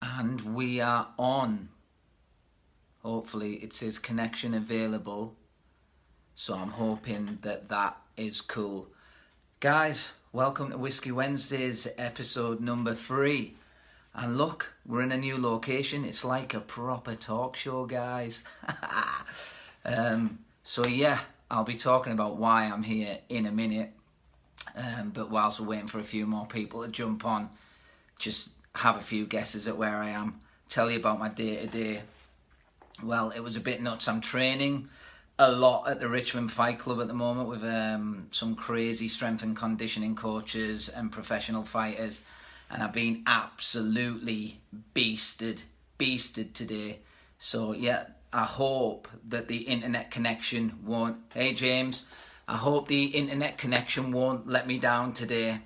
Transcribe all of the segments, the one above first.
And we are on. Hopefully it says connection available, so I'm hoping that that is cool. Guys, welcome to Whiskey Wednesdays, episode number 3. And look, we're in a new location. It's like a proper talk show, guys. So yeah, I'll be talking about why I'm here in a minute. But whilst we're waiting for a few more people to jump on, just have a few guesses at where I am. Tell you about my day-to-day. Well, it was a bit nuts. I'm training a lot at the Richmond Fight Club at the moment with some crazy strength and conditioning coaches and professional fighters. And I've been absolutely beasted today. So yeah, I hope that the internet connection won't... Hey James, I hope the internet connection won't let me down today.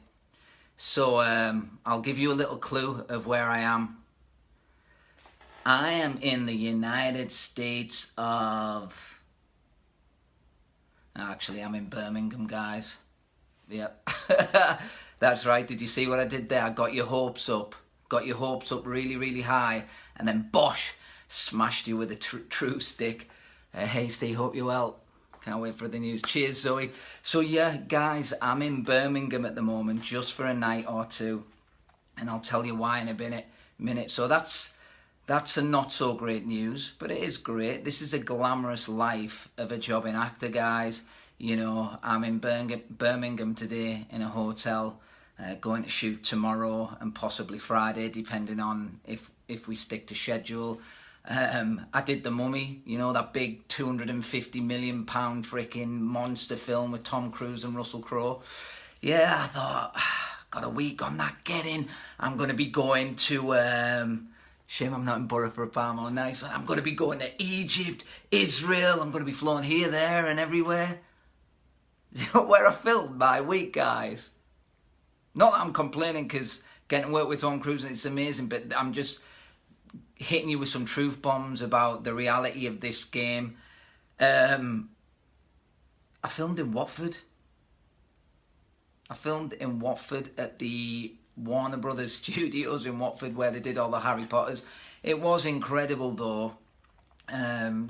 So I'll give you a little clue of where I am. I am in the United States of... Actually, I'm in Birmingham, guys. Yep. That's right. Did you see what I did there? I got your hopes up. Got your hopes up really, really high. And then, bosh, smashed you with a true stick. Hey, Steve, hope you're well. Can't wait for the news. Cheers, Zoe. So, yeah, guys, I'm in Birmingham at the moment just for a night or two. And I'll tell you why in a minute. So that's a not so great news, but it is great. This is a glamorous life of a jobbing actor, guys. You know, I'm in Birmingham today in a hotel, going to shoot tomorrow and possibly Friday, depending on if we stick to schedule. I did The Mummy, you know, that big £250 million freaking monster film with Tom Cruise and Russell Crowe. Yeah, I thought, got a week on that, get in. I'm going to be going to... Shame I'm not in Borough for a Palm all night. I'm going to be going to Egypt, Israel. I'm going to be flying here, there and everywhere. Where I filmed my week, guys. Not that I'm complaining because getting to work with Tom Cruise, it's amazing, but I'm just hitting you with some truth bombs about the reality of this game. I filmed in Watford. I filmed in Watford at the Warner Brothers Studios in Watford where they did all the Harry Potters. It was incredible though.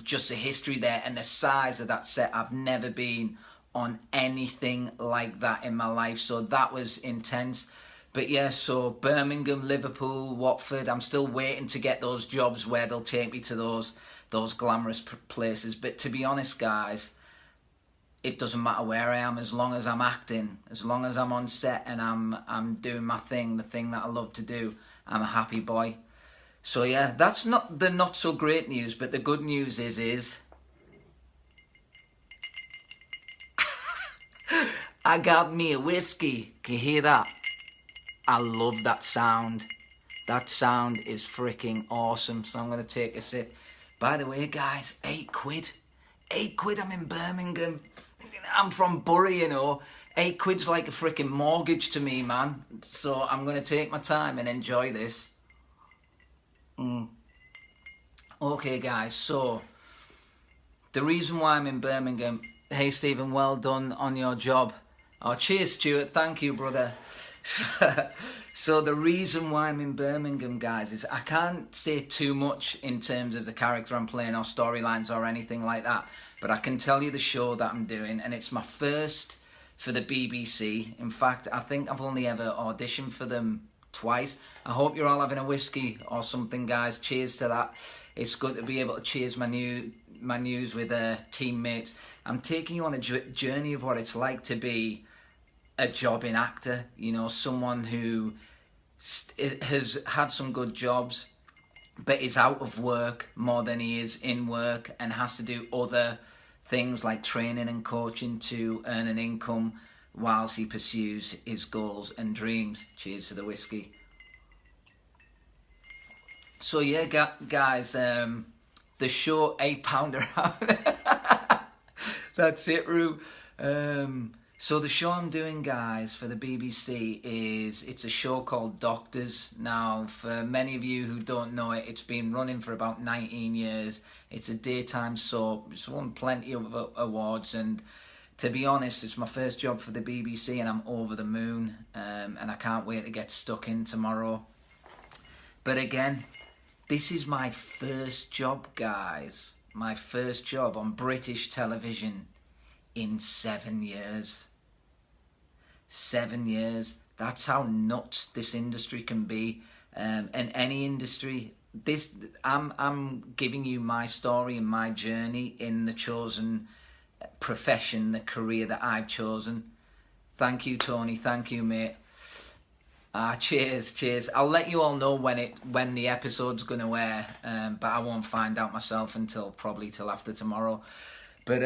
Just the history there and the size of that set. I've never been on anything like that in my life, so that was intense. But yeah, so Birmingham, Liverpool, Watford, I'm still waiting to get those jobs where they'll take me to those glamorous places. But to be honest, guys, it doesn't matter where I am as long as I'm acting, as long as I'm on set and I'm doing my thing, the thing that I love to do. I'm a happy boy. So yeah, that's not the not so great news, but the good news is I got me a whiskey. Can you hear that? I love that sound. That sound is freaking awesome. So I'm going to take a sip. By the way, guys, £8. £8, I'm in Birmingham. I'm from Bury, you know. £8's like a freaking mortgage to me, man. So I'm going to take my time and enjoy this. Okay, guys, so the reason why I'm in Birmingham... Hey, Stephen, well done on your job. Oh, cheers, Stuart. Thank you, brother. So the reason why I'm in Birmingham, guys, is I can't say too much in terms of the character I'm playing or storylines or anything like that. But I can tell you the show that I'm doing, and it's my first for the BBC. In fact, I think I've only ever auditioned for them twice. I hope you're all having a whiskey or something, guys. Cheers to that. It's good to be able to cheers my news with teammates. I'm taking you on a journey of what it's like to be a jobbing actor, you know, someone who has had some good jobs but is out of work more than he is in work and has to do other things like training and coaching to earn an income whilst he pursues his goals and dreams. Cheers to the whiskey. So yeah, guys, the show £8 out. That's it, Rue. So the show I'm doing, guys, for the BBC it's a show called Doctors. Now, for many of you who don't know it, it's been running for about 19 years. It's a daytime soap. It's won plenty of awards, and to be honest, it's my first job for the BBC, and I'm over the moon, and I can't wait to get stuck in tomorrow. But again, This is my first job, guys. My first job on British television in 7 years. 7 years. That's how nuts this industry can be. And any industry, I'm giving you my story and my journey in the chosen profession, the career that I've chosen. Thank you, Tony. Thank you, mate. Cheers. I'll let you all know when the episode's gonna air, but I won't find out myself until probably till after tomorrow. But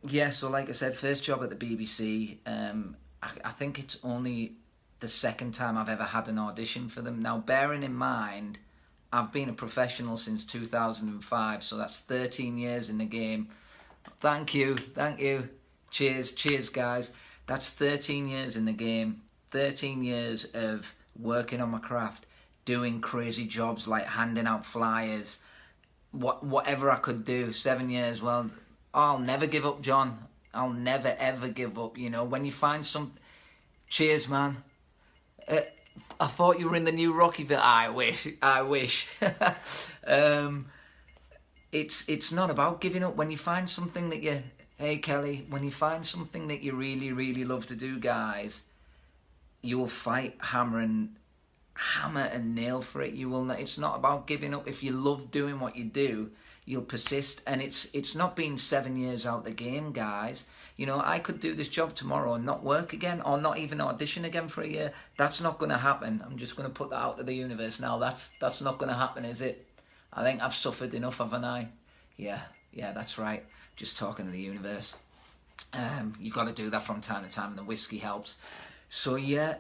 yeah, so like I said, first job at the BBC. I think it's only the second time I've ever had an audition for them. Now, bearing in mind, I've been a professional since 2005, so that's 13 years in the game. Thank you. Cheers, guys. That's 13 years in the game. 13 years of working on my craft, doing crazy jobs like handing out flyers, whatever I could do. 7 years. Well, I'll never give up, John. I'll never ever give up. You know, when you find some. Cheers, man. I thought you were in the new Rocky film. I wish. It's not about giving up. When you find something that you. Hey, Kelly. When you find something that you really, really love to do, guys, you will fight hammer and nail for it. You will not, it's not about giving up. If you love doing what you do, you'll persist. And it's not been 7 years out the game, guys. You know, I could do this job tomorrow and not work again, or not even audition again for a year. That's not going to happen. I'm just going to put that out to the universe now. That's not going to happen, is it? I think I've suffered enough, haven't I? Yeah, that's right. Just talking to the universe. You've got to do that from time to time, and the whiskey helps. So yeah,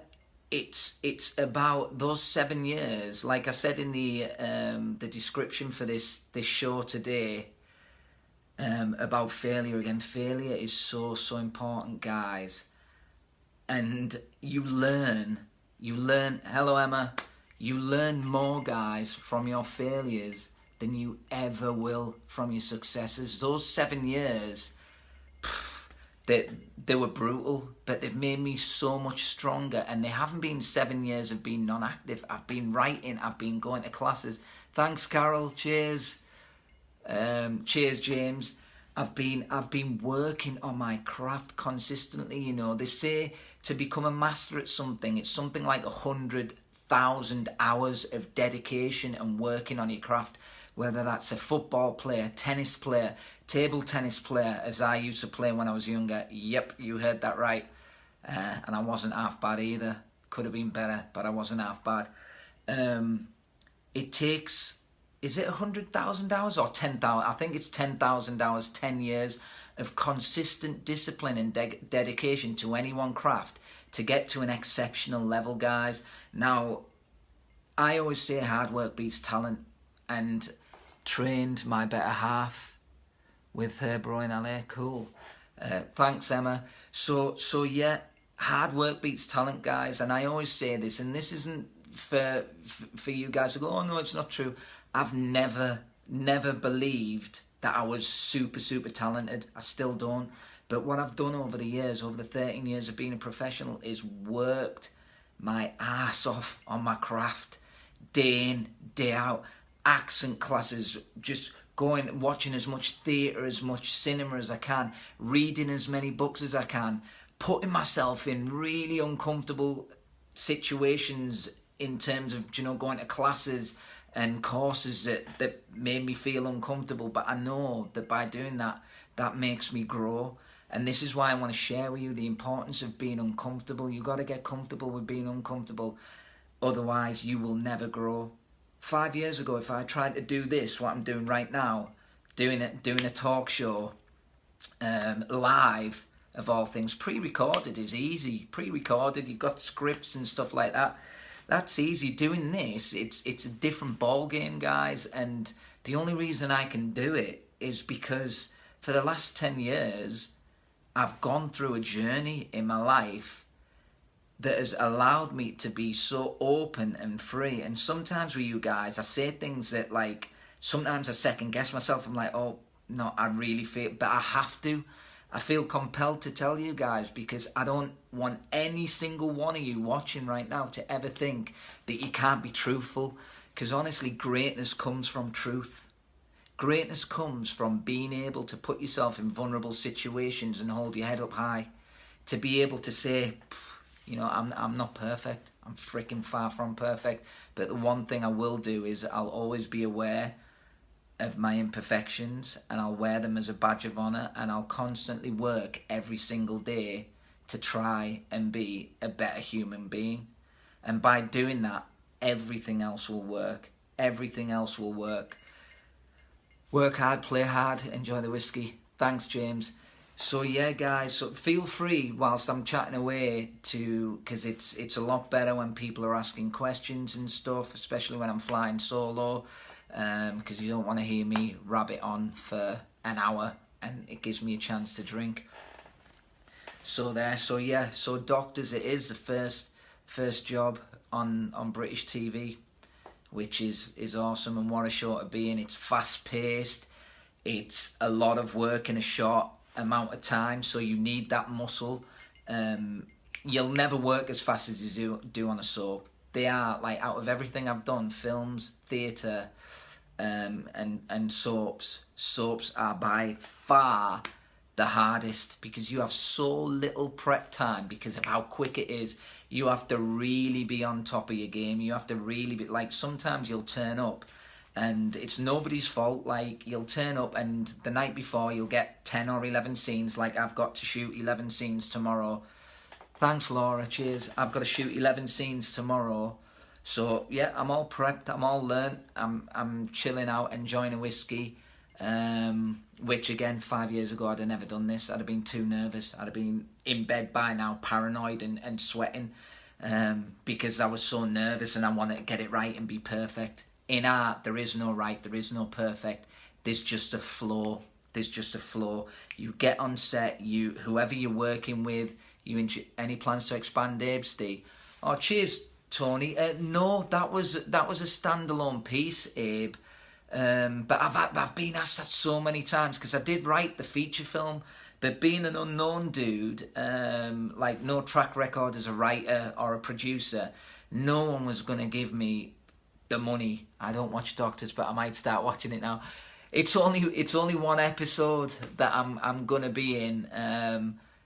it's about those 7 years. Like I said in the description for this show today, about failure again. Failure is so important, guys. And you learn. Hello, Emma. You learn more, guys, from your failures than you ever will from your successes. Those 7 years. They were brutal, but they've made me so much stronger. And they haven't been 7 years of being non-active. I've been writing. I've been going to classes. Thanks, Carol. Cheers. Cheers, James. I've been working on my craft consistently. You know, they say to become a master at something, it's something like 100,000 hours of dedication and working on your craft. Whether that's a football player, tennis player, table tennis player, as I used to play when I was younger. Yep, you heard that right. And I wasn't half bad either. Could have been better, but I wasn't half bad. It takes, is it 100,000 hours or 10,000? I think it's 10,000 hours, 10 years of consistent discipline and dedication to any one craft to get to an exceptional level, guys. Now, I always say hard work beats talent, and trained my better half with her bro in LA. Cool. Thanks, Emma. So yeah, hard work beats talent, guys. And I always say this, and this isn't for you guys to go, oh no, it's not true. I've never believed that I was super talented. I still don't. But what I've done over the years, over the 13 years of being a professional, is worked my ass off on my craft, day in, day out. Accent classes, just going, watching as much theatre, as much cinema as I can, reading as many books as I can, putting myself in really uncomfortable situations in terms of, you know, going to classes and courses that made me feel uncomfortable. But I know that by doing that, that makes me grow. And this is why I want to share with you the importance of being uncomfortable. You got to get comfortable with being uncomfortable. Otherwise, you will never grow. 5 years ago, if I tried to do this, what I'm doing right now, doing a talk show, live, of all things, pre-recorded is easy. Pre-recorded, you've got scripts and stuff like that. That's easy. Doing this, it's a different ball game, guys. And the only reason I can do it is because for the last 10 years, I've gone through a journey in my life that has allowed me to be so open and free. And sometimes with you guys, I say things that, like, sometimes I second guess myself. I'm like, oh, no, I really feel, but I have to. I feel compelled to tell you guys because I don't want any single one of you watching right now to ever think that you can't be truthful. Because honestly, greatness comes from truth. Greatness comes from being able to put yourself in vulnerable situations and hold your head up high. To be able to say, you know, I'm not perfect. I'm freaking far from perfect. But the one thing I will do is I'll always be aware of my imperfections, and I'll wear them as a badge of honor, and I'll constantly work every single day to try and be a better human being. And by doing that, everything else will work. Everything else will work. Work hard, play hard, enjoy the whiskey. Thanks, James. So yeah, guys, so feel free whilst I'm chatting away because it's a lot better when people are asking questions and stuff, especially when I'm flying solo, because you don't want to hear me rabbit on for an hour, and it gives me a chance to drink. So Doctors, it is the first job on British TV, which is awesome, and what a show to be in. It's fast paced, it's a lot of work in a short amount of time, so you need that muscle. You'll never work as fast as you do on a soap. They are, like, out of everything I've done, films, theatre, and soaps are by far the hardest, because you have so little prep time because of how quick it is. You have to really be on top of your game. You have to really be, like, sometimes you'll turn up and it's nobody's fault. Like, you'll turn up and the night before you'll get 10 or 11 scenes. Like, I've got to shoot 11 scenes tomorrow. Thanks, Laura. Cheers. I've got to shoot 11 scenes tomorrow. So yeah, I'm all prepped. I'm all learnt. I'm chilling out, enjoying a whiskey. Which again, 5 years ago, I'd have never done this. I'd have been too nervous. I'd have been in bed by now, paranoid and sweating, because I was so nervous and I wanted to get it right and be perfect. In art, there is no right, there is no perfect. There's just a flow. You get on set, whoever you're working with, any plans to expand Abe? Oh, cheers, Tony. No, that was a standalone piece, Abe. But I've been asked that so many times, because I did write the feature film, but being an unknown dude, like no track record as a writer or a producer, no one was going to give me the money. I don't watch Doctors, but I might start watching it now. It's only one episode that I'm gonna be in,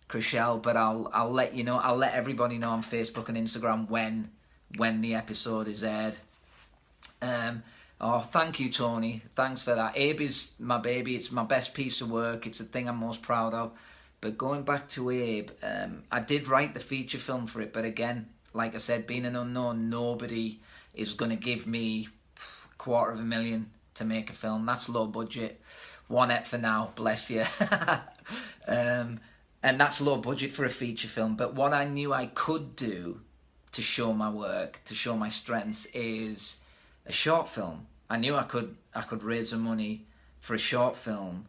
Chriselle, but I'll let you know. I'll let everybody know on Facebook and Instagram when the episode is aired. Oh, thank you, Tony. Thanks for that. Abe is my baby. It's my best piece of work. It's the thing I'm most proud of. But going back to Abe, I did write the feature film for it, but again, like I said, being an unknown, nobody is going to give me $250,000 to make a film. That's low budget. One ep for now, bless you. And that's low budget for a feature film. But what I knew I could do to show my work, to show my strengths, is a short film. I knew I could raise the money for a short film,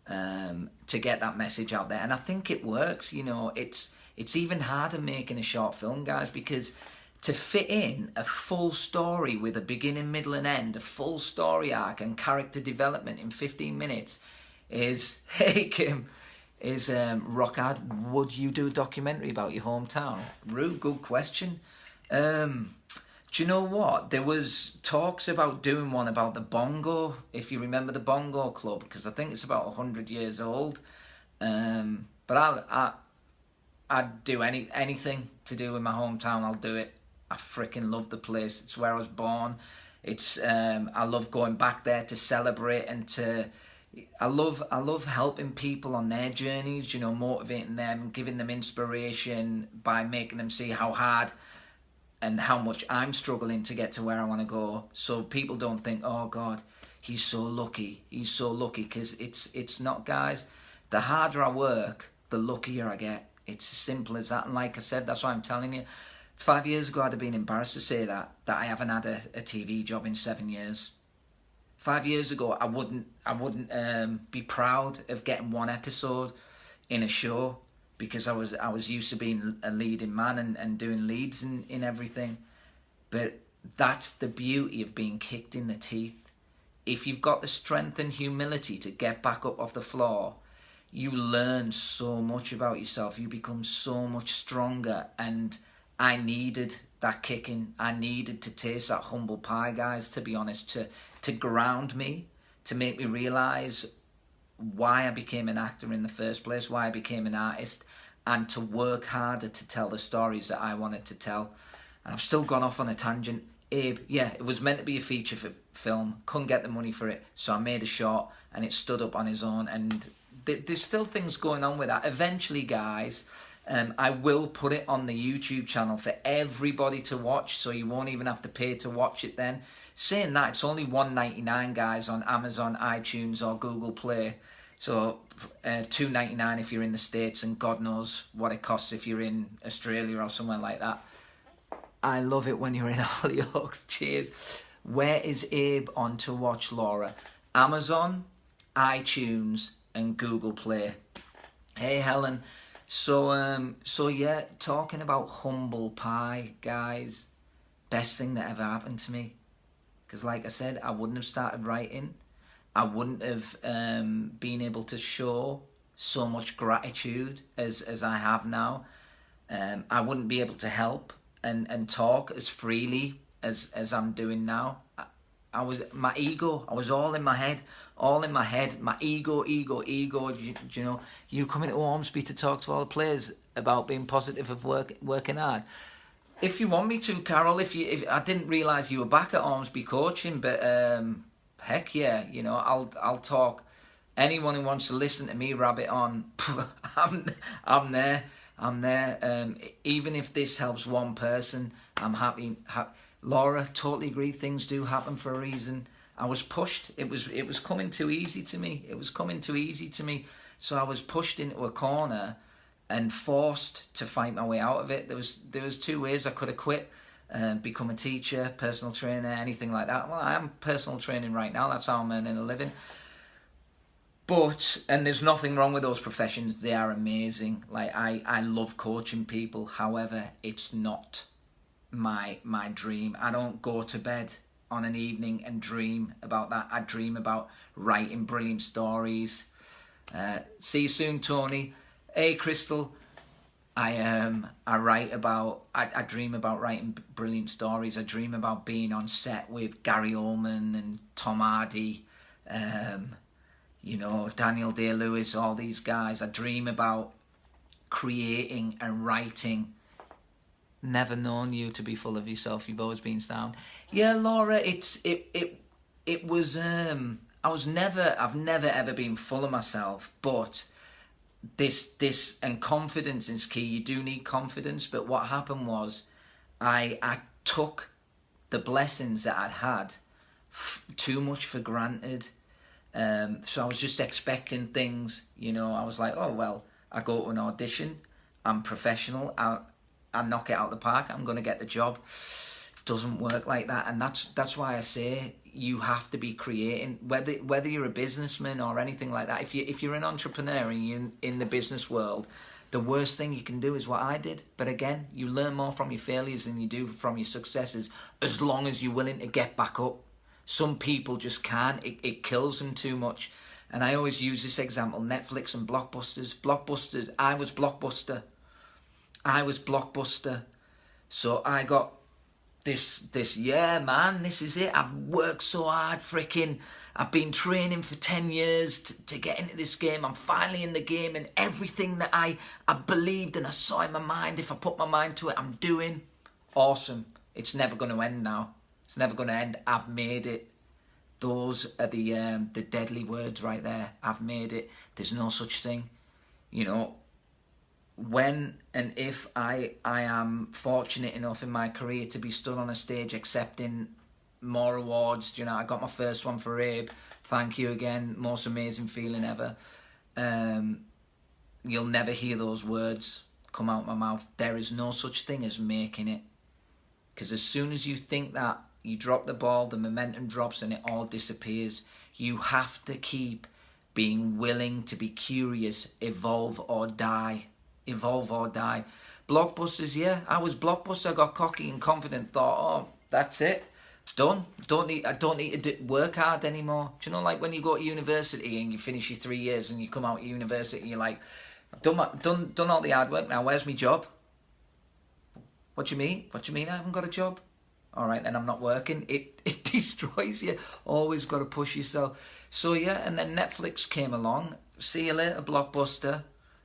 to get that message out there, and I think it works. You know, it's even harder making a short film, guys, because to fit in a full story with a beginning, middle, and end, a full story arc and character development in 15 minutes is, hey Kim, is rock hard. Would you do a documentary about your hometown? Rue, good question. Do you know what? There was talks about doing one about the Bongo, if you remember the Bongo Club, because I think it's about 100 years old. But I'd do anything to do with my hometown. I'll do it. I freaking love the place. It's where I was born. It's I love going back there to celebrate and I love helping people on their journeys. You know, motivating them, giving them inspiration by making them see how hard and how much I'm struggling to get to where I want to go, so people don't think, oh God, he's so lucky, because it's not, guys. The harder I work, the luckier I get. It's as simple as that. And like I said, that's why I'm telling you, 5 years ago I'd have been embarrassed to say that I haven't had a TV job in 7 years. 5 years ago I wouldn't be proud of getting one episode in a show, because I was used to being a leading man and doing leads in everything. But that's the beauty of being kicked in the teeth. If you've got the strength and humility to get back up off the floor, you learn so much about yourself. You become so much stronger. And I needed that kicking. I needed to taste that humble pie, guys, to be honest, to ground me, to make me realise why I became an actor in the first place, why I became an artist, and to work harder to tell the stories that I wanted to tell. And I've still gone off on a tangent. Abe, yeah, it was meant to be a feature film, couldn't get the money for it, so I made a short, and it stood up on its own, and there's still things going on with that. Eventually, guys, I will put it on the YouTube channel for everybody to watch, so you won't even have to pay to watch it then. Saying that, it's only $1.99, guys, on Amazon, iTunes, or Google Play. So $2.99 if you're in the States, and God knows what it costs if you're in Australia or somewhere like that. I love it when you're in Hollyoaks. Cheers. Where is Abe on to watch, Laura? Amazon, iTunes, and Google Play. Hey, Helen. So yeah, talking about humble pie, guys. Best thing that ever happened to me. Because like I said, I wouldn't have started writing. I wouldn't have been able to show so much gratitude as I have now. I wouldn't be able to help and talk as freely as I'm doing now. I was all in my head, my ego. You know, you coming to Ormsby to talk to all the players about being positive of working hard. If you want me to, Carol, if I didn't realise you were back at Ormsby coaching, but heck yeah, you know, I'll talk. Anyone who wants to listen to me rabbit on, I'm there. Even if this helps one person, I'm happy. Laura, totally agree. Things do happen for a reason. I was pushed. It was coming too easy to me. So I was pushed into a corner and forced to fight my way out of it. There was two ways I could have quit. Become a teacher, personal trainer, anything like that. Well, I am personal training right now. That's how I'm earning a living. But, and there's nothing wrong with those professions. They are amazing. Like, I love coaching people. However, it's not my dream. I don't go to bed on an evening and dream about that. I dream about writing brilliant stories. See you soon, Tony. Hey, Crystal. I dream about writing brilliant stories. I dream about being on set with Gary Oldman and Tom Hardy, you know, Daniel Day-Lewis, all these guys. I dream about creating and writing. Never known you to be full of yourself. You've always been sound. Yeah, Laura, it was I've never ever been full of myself, but this and confidence is key. You do need confidence, but what happened was I took the blessings that I'd had too much for granted. So I was just expecting things, you know. I was like, oh well, I go to an audition, I'm professional, I knock it out of the park, I'm gonna get the job. Doesn't work like that, and that's why I say you have to be creating, whether you're a businessman or anything like that. If you're an entrepreneur and you're in the business world, the worst thing you can do is what I did. But again, you learn more from your failures than you do from your successes, as long as you're willing to get back up. Some people just can't. It kills them too much. And I always use this example, Netflix and Blockbusters. I was Blockbuster. So I got this, yeah, man, this is it. I've worked so hard, I've been training for 10 years to get into this game. I'm finally in the game, and everything that I believed and I saw in my mind, if I put my mind to it, I'm doing. Awesome. It's never going to end now. It's never going to end. I've made it. Those are the deadly words right there. I've made it. There's no such thing. You know, when and if I am fortunate enough in my career to be stood on a stage accepting more awards, you know, I got my first one for Abe. Thank you again. Most amazing feeling ever. You'll never hear those words come out my mouth. There is no such thing as making it. Because as soon as you think that, you drop the ball, the momentum drops, and it all disappears. You have to keep being willing to be curious, evolve or die. Evolve or die. Blockbusters, yeah, I was Blockbuster. I got cocky and confident, thought, oh, that's it, done. I don't need to work hard anymore. Do you know, like when you go to university and you finish your 3 years and you come out of university, you're like, I've done all the hard work now. Where's my job? What do you mean? What do you mean I haven't got a job? All right, then I'm not working. It destroys you. Always got to push yourself. So yeah, and then Netflix came along. See you later, Blockbuster.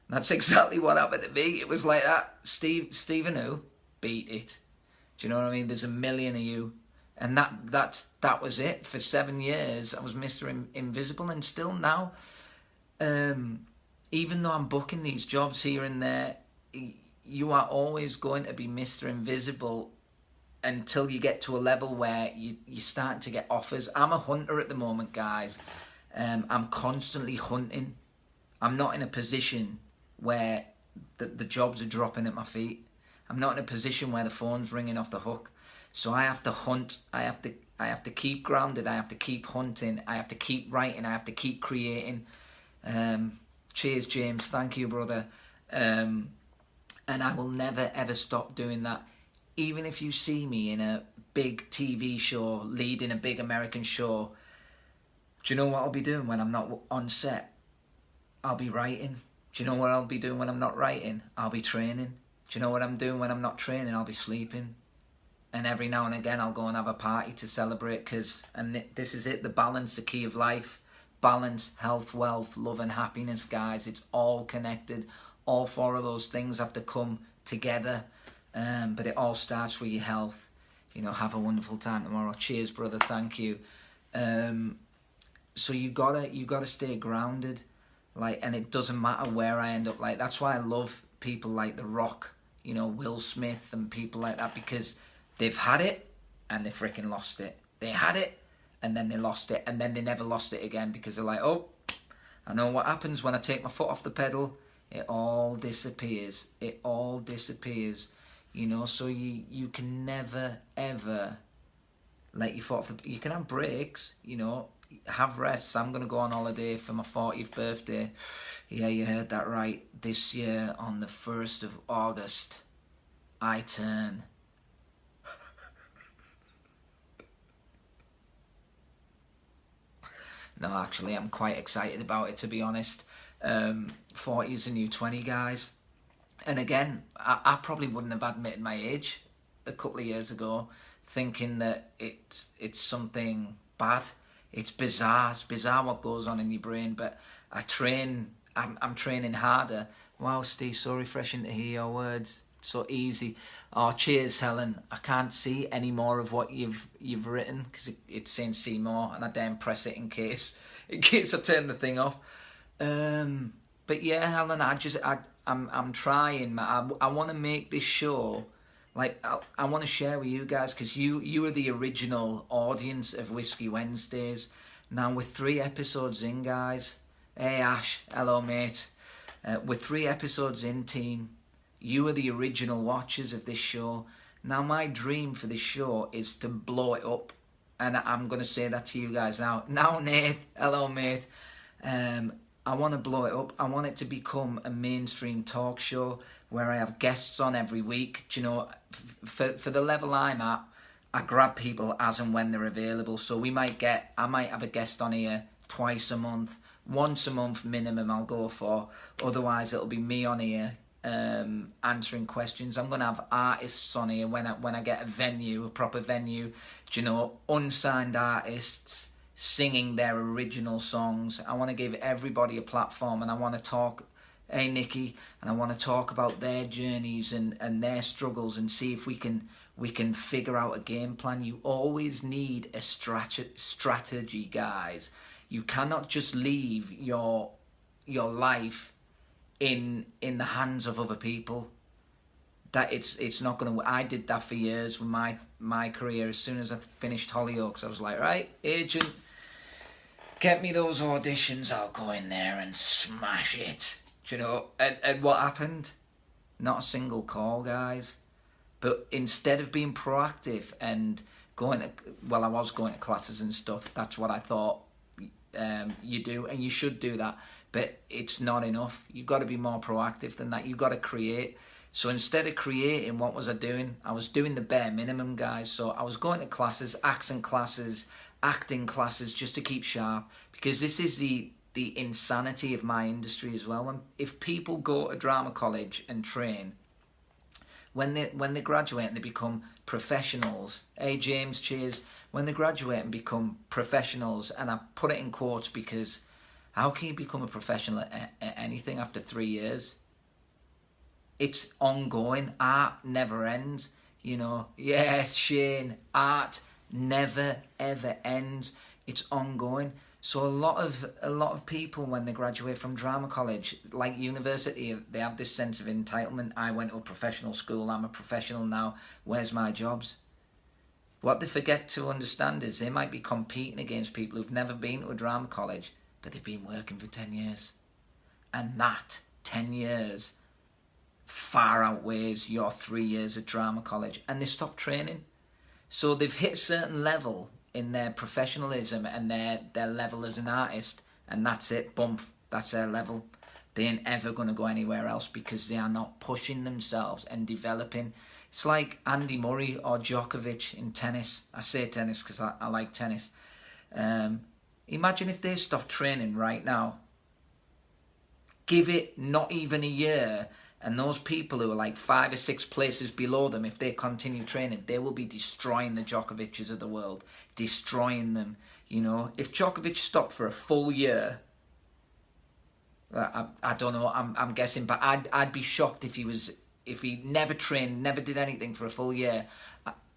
That's exactly what happened to me. It was like that. Stephen who? Beat it. Do you know what I mean? There's a million of you. And that was it. For 7 years, I was Mr. Invisible. And still now, even though I'm booking these jobs here and there, you are always going to be Mr. Invisible until you get to a level where you start to get offers. I'm a hunter at the moment, guys. I'm constantly hunting. I'm not in a position where the jobs are dropping at my feet. I'm not in a position where the phone's ringing off the hook. So I have to hunt. I have to keep grounded. I have to keep hunting. I have to keep writing. I have to keep creating. Cheers, James. Thank you, brother. And I will never, ever stop doing that. Even if you see me in a big TV show, leading a big American show, do you know what I'll be doing when I'm not on set? I'll be writing. Do you know what I'll be doing when I'm not writing? I'll be training. Do you know what I'm doing when I'm not training? I'll be sleeping. And every now and again I'll go and have a party to celebrate, and this is it, the balance, the key of life. Balance, health, wealth, love and happiness, guys. It's all connected. All four of those things have to come together. But it all starts with your health. You know, have a wonderful time tomorrow. Cheers, brother. Thank you. So you gotta stay grounded. Like, and it doesn't matter where I end up. Like, that's why I love people like The Rock, you know, Will Smith and people like that, because they've had it and they freaking lost it. They had it and then they lost it, and then they never lost it again, because they're like, oh, I know what happens when I take my foot off the pedal. It all disappears. It all disappears. You know, so you can never, ever let your foot off the... You can have breaks, you know, have rests. I'm going to go on holiday for my 40th birthday. Yeah, you heard that right. This year, on the 1st of August, I turn... No, actually, I'm quite excited about it, to be honest. 40 is a new 20, guys. And again, I probably wouldn't have admitted my age a couple of years ago, thinking that it's something bad. It's bizarre. It's bizarre what goes on in your brain. But I train. I'm training harder. Wow, Steve, so refreshing to hear your words. So easy. Oh, cheers, Helen. I can't see any more of what you've written, because it's saying see more, and I daren't press it in case I turn the thing off. But yeah, Helen, I'm trying. I want to make this show, like, I want to share with you guys, because you are the original audience of Whiskey Wednesdays. Now we're 3 episodes in, guys. Hey Ash, hello mate. We're 3 episodes in, team. You are the original watchers of this show. Now my dream for this show is to blow it up, and I'm going to say that to you guys now. Now Nate, hello mate. I want to blow it up. I want it to become a mainstream talk show where I have guests on every week. Do you know, for the level I'm at, I grab people as and when they're available. So I might have a guest on here twice a month, once a month minimum I'll go for. Otherwise it'll be me on here answering questions. I'm going to have artists on here when I get a proper venue, do you know, unsigned artists singing their original songs. I want to give everybody a platform, and I want to talk, hey Nikki, and I want to talk about their journeys and their struggles, and see if we can figure out a game plan. You always need a strategy, guys. You cannot just leave your life in the hands of other people. That it's not going to... I did that for years with my career. As soon as I finished Hollyoaks, I was like, right, agent, get me those auditions, I'll go in there and smash it. Do you know? And what happened? Not a single call, guys. But instead of being proactive and I was going to classes and stuff. That's what I thought you do, and you should do that. But it's not enough. You've got to be more proactive than that. You've got to create. So instead of creating, what was I doing? I was doing the bare minimum, guys. So I was going to classes, accent classes, acting classes, just to keep sharp. Because this is the insanity of my industry as well. If people go to drama college and train, When they graduate and they become professionals. Hey James, cheers. When they graduate and become professionals, and I put it in quotes because how can you become a professional at anything after 3 years? It's ongoing. Art never ends. You know, yes, Shane, art never ever ends. It's ongoing. So a lot of people, when they graduate from drama college, like university, they have this sense of entitlement. I went to a professional school, I'm a professional now, where's my jobs? What they forget to understand is they might be competing against people who've never been to a drama college, but they've been working for 10 years. And that 10 years far outweighs your 3 years at drama college. And they stop training. So they've hit a certain level in their professionalism and their level as an artist, and that's it, bump, that's their level. They ain't ever going to go anywhere else because they are not pushing themselves and developing. It's like Andy Murray or Djokovic in tennis. I say tennis because I like tennis. Imagine if they stopped training right now. Give it not even a year, and those people who are like 5 or 6 places below them, if they continue training, they will be destroying the Djokovic's of the world. Destroying them, you know. If Djokovic stopped for a full year, I don't know, I'm guessing, but I'd be shocked if he never trained, never did anything for a full year.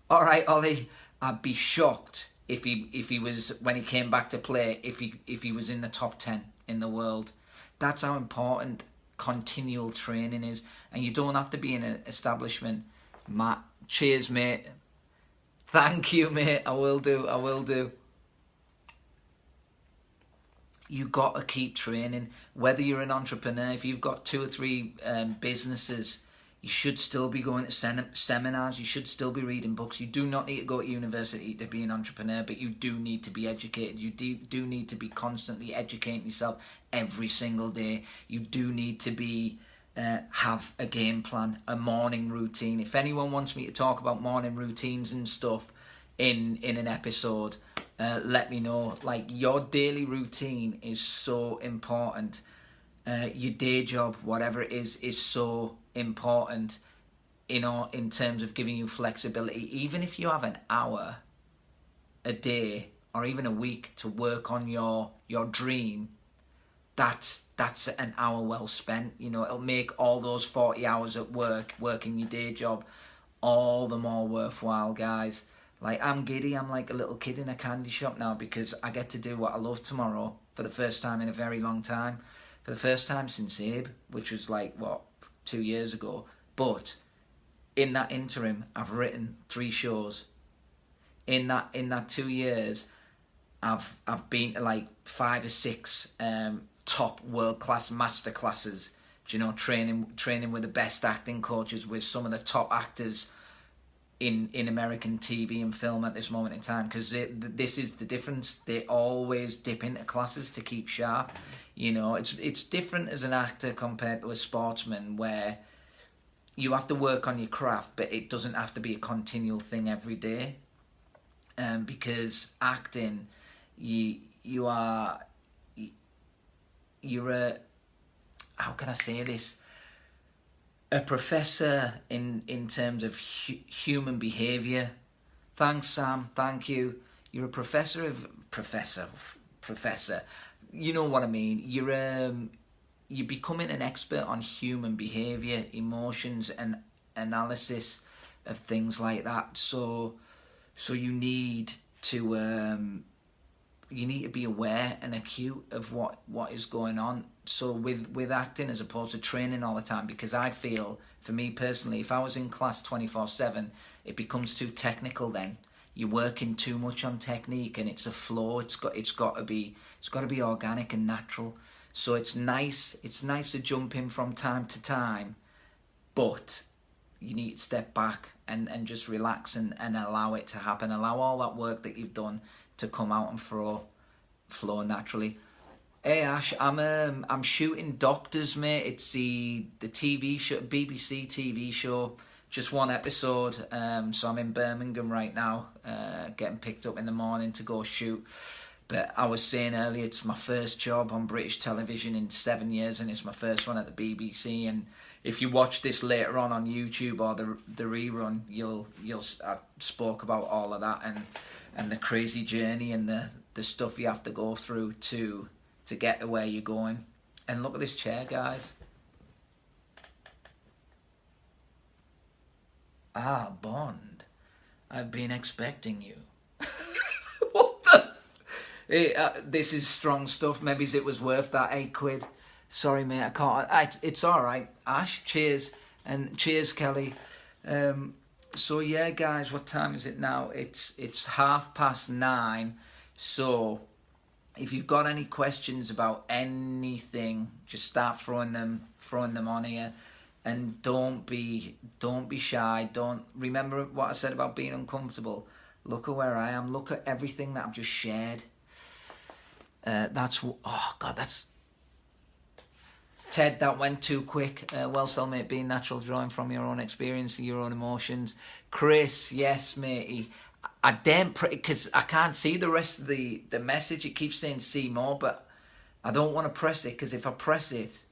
All right, Ollie, I'd be shocked if he was, when he came back to play, if he was in the top 10 in the world. That's how important continual training is, and you don't have to be in an establishment. Matt, cheers, mate. Thank you, mate. I will do. You got to keep training. Whether you're an entrepreneur, if you've got 2 or 3 businesses, you should still be going to seminars. You should still be reading books. You do not need to go to university to be an entrepreneur, but you do need to be educated. You do need to be constantly educating yourself every single day. You do need to be have a game plan, a morning routine. If anyone wants me to talk about morning routines and stuff in an episode, let me know. Like, your daily routine is so important. Your day job, whatever it is so important, you know, in terms of giving you flexibility. Even if you have an hour a day or even a week to work on your dream, that's an hour well spent. You know, it'll make all those 40 hours at work, working your day job, all the more worthwhile, guys. Like, I'm giddy. I'm like a little kid in a candy shop now because I get to do what I love tomorrow for the first time in a very long time. For the first time since Abe, which was like, 2 years ago. But in that interim, I've written 3 shows. In that 2 years, I've been to like 5 or 6 top world-class master classes. You know, training with the best acting coaches, with some of the top actors in American TV and film at this moment in time, because this is the difference. They always dip into classes to keep sharp. You know, it's different as an actor compared to a sportsman, where you have to work on your craft, but it doesn't have to be a continual thing every day. Because acting, you're a, how can I say this? A professor in terms of human behaviour. Thanks, Sam. Thank you. You're a professor. You know what I mean. You're becoming an expert on human behaviour, emotions, and analysis of things like that. So you need to be aware and acute of what is going on. So with acting, as opposed to training all the time, because I feel, for me personally, if I was in class 24/7, it becomes too technical. Then you're working too much on technique, and it's a flow. It's got to be organic and natural. So it's nice to jump in from time to time, but you need to step back and just relax and allow it to happen. Allow all that work that you've done to come out and flow naturally. Hey Ash, I'm shooting Doctors, mate. It's the TV show, BBC TV show. Just 1 episode. So I'm in Birmingham right now, getting picked up in the morning to go shoot. But I was saying earlier, it's my first job on British television in 7 years, and it's my first one at the BBC. And if you watch this later on YouTube or the rerun, I spoke about all of that and the crazy journey and the stuff you have to go through to get to where you're going. And look at this chair, guys. Ah, Bond, I've been expecting you. What the? This is strong stuff. Maybe it was worth that £8. Sorry, mate, I can't. It's all right. Ash, cheers. And cheers, Kelly. So, yeah, guys, what time is it now? It's 9:30. So, if you've got any questions about anything, just start throwing them on here. And don't be shy. Don't remember what I said about being uncomfortable. Look at where I am. Look at everything that I've just shared. That's Ted. That went too quick. Well, cellmate, being natural, drawing from your own experience, your own emotions. Chris, yes, matey. I daren't because I can't see the rest of the message. It keeps saying see more, but I don't want to press it because if I press it,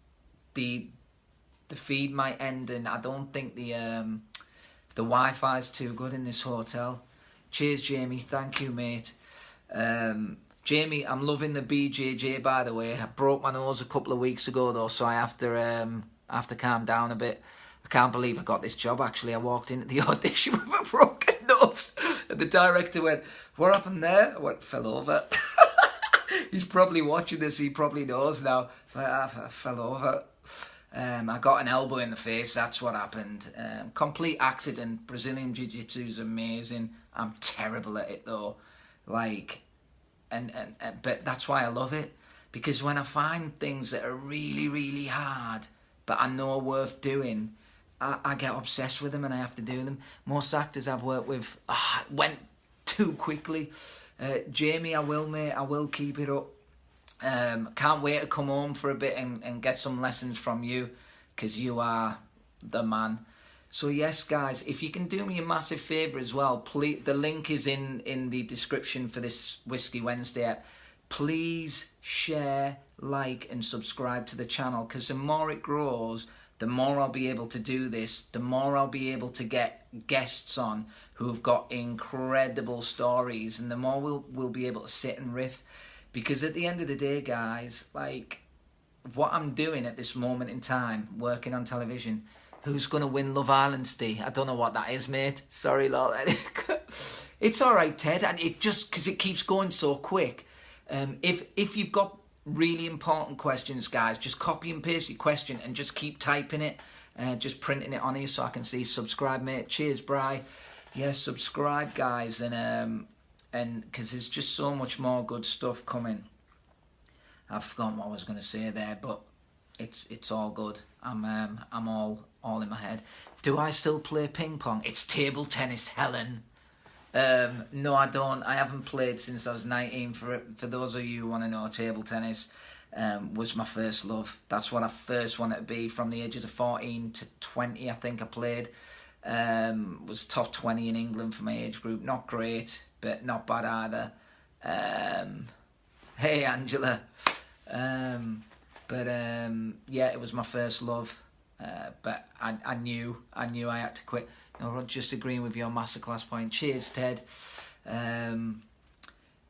the feed might end, and I don't think the Wi-Fi is too good in this hotel. Cheers, Jamie. Thank you, mate. Jamie, I'm loving the BJJ, by the way. I broke my nose a couple of weeks ago, though, so I have to calm down a bit. I can't believe I got this job, actually. I walked into the audition with a broken nose, and the director went, "What happened there?" I went, "Fell over." He's probably watching this. He probably knows now. I fell over. I got an elbow in the face. That's what happened. Complete accident. Brazilian Jiu-Jitsu is amazing. I'm terrible at it though. But that's why I love it. Because when I find things that are really, really hard, but I know are worth doing, I get obsessed with them and I have to do them. Most actors I've worked with went too quickly. Jamie, I will, mate. I will keep it up. Can't wait to come home for a bit and get some lessons from you, because you are the man. So yes, guys, if you can do me a massive favour as well, please, the link is in the description for this Whiskey Wednesday app. Please share, like and subscribe to the channel, because the more it grows, the more I'll be able to do this, the more I'll be able to get guests on who've got incredible stories, and the more we'll be able to sit and riff. Because at the end of the day, guys, like, what I'm doing at this moment in time, working on television, who's going to win Love Island, Steve? I don't know what that is, mate. Sorry, lol. It's all right, Ted. And it just, because it keeps going so quick. If you've got really important questions, guys, just copy and paste your question and just keep typing it. Just printing it on here so I can see. Subscribe, mate. Cheers, Bri. Yeah, subscribe, guys. And because there's just so much more good stuff coming. I've forgotten what I was going to say there, but it's all good. I'm all in my head. Do I still play ping pong? It's table tennis, Helen. No, I don't. I haven't played since I was 19. For those of you who want to know, table tennis was my first love. That's what I first wanted to be. From the ages of 14 to 20, I think I played. Was top 20 in England for my age group. Not great, but not bad either. Hey, Angela. Yeah, it was my first love. But I knew I had to quit. No, just agreeing with your masterclass point. Cheers, Ted.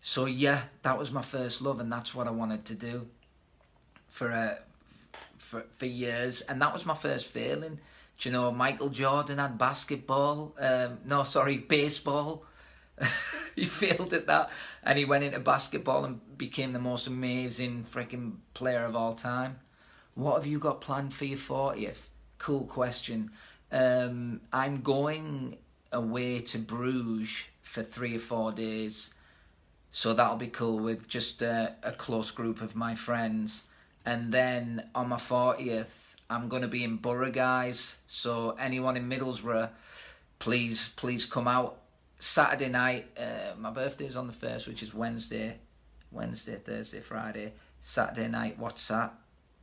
So yeah, that was my first love, and that's what I wanted to do for years. And that was my first feeling. Do you know, Michael Jordan had basketball. Baseball. He failed at that, and he went into basketball and became the most amazing freaking player of all time. What have you got planned for your 40th? Cool question. I'm going away to Bruges for 3 or 4 days, so that'll be cool with just a close group of my friends. And then on my 40th, I'm going to be in Borough, guys. So anyone in Middlesbrough, please come out. Saturday night, my birthday's on the 1st, which is Wednesday, Thursday, Friday. Saturday night, what's that?